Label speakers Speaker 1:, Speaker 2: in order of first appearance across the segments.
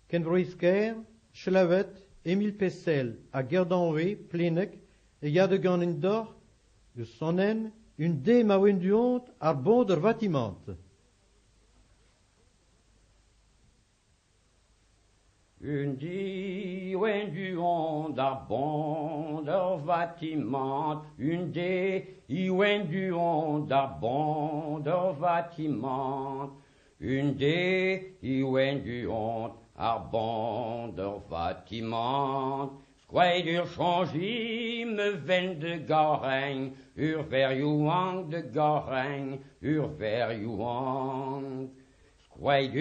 Speaker 1: Ken Roisker, Schlavet, Emile Pessel, à Gerdanwe, Plenek, et Yadegan Indor, de Sonnen, une dé ma wenduont, ar bon der vatiment.
Speaker 2: Une dé wenduont ar bon der vatiment, une dé wenduont ar bon der vatiment, une dé wenduont ar bon der vatiment. Squaid changi me ven de Garein, ver Youang de Garein, ver Youang. Squaid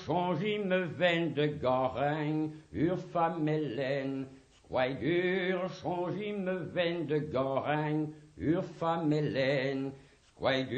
Speaker 2: changi me ven de Garein, femme Hélène. Squaid changi me ven de Garein, femme Hélène. Squaid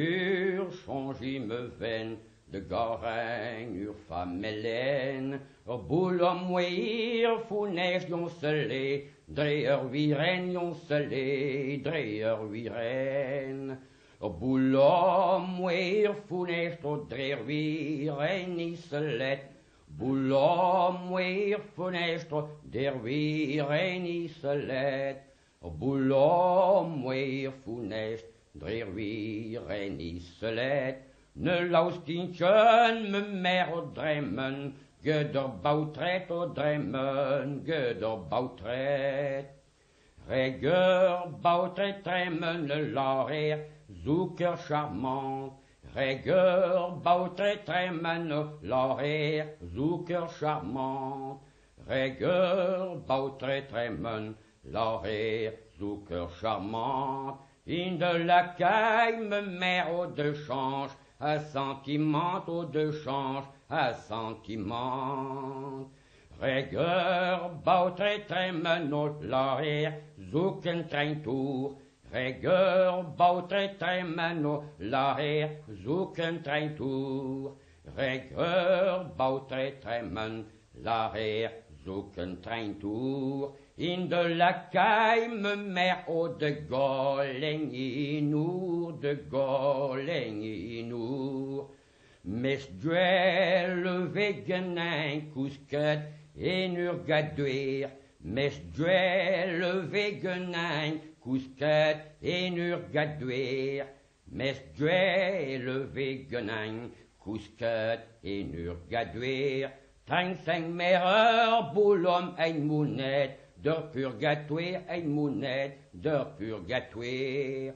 Speaker 2: changi me ven de Garein, femme Hélène. Boulom weir funes jonsele, dreer wiren jonsele, dreer wiren. Boulom weir funes to dreer wiren iselet, boulom weir funes to der wiren iselet, boulom weir funes dreer wiren iselet. Ne laustintjen me mer dremen, Göder bautret og dremmen, göder bautret. Regeur bautret dremmen larer, zoeker charmant. Regeur bautret dremmen larer, zoeker charmant. Regeur bautret dremmen larer, zoeker charmant. In de la caille me mer au de change, un sentiment au de change, un sentiment. Regeur bautre tremmen au larer, zoeken trein tour. Regeur bautre tremmen au larer, zoeken trein tour. Regeur bautre tremmen larer, zoeken trein tour. In de la caille me mer au de goleng inour, de goleng inour. Mes duel vegenin kousket en urgaduer. Mes duel vegenin kousket en urgaduer. Mes duel vegenin kousket en urgaduer. 35 mereur boulom ein mounet. Der purgatoire ein mounet, der purgatoire.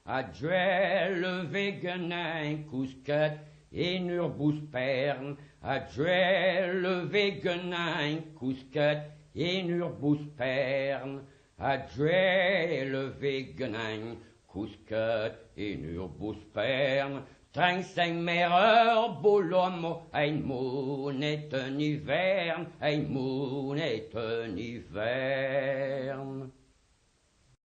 Speaker 2: Adjuel vegenin kousket en urbuspern. Adjuel vegenin kousket en urbuspern. Adjuel vegenin kousket en urbuspern. 35 mereur boulom, ein mounet en hivern, ein mounet en hivern.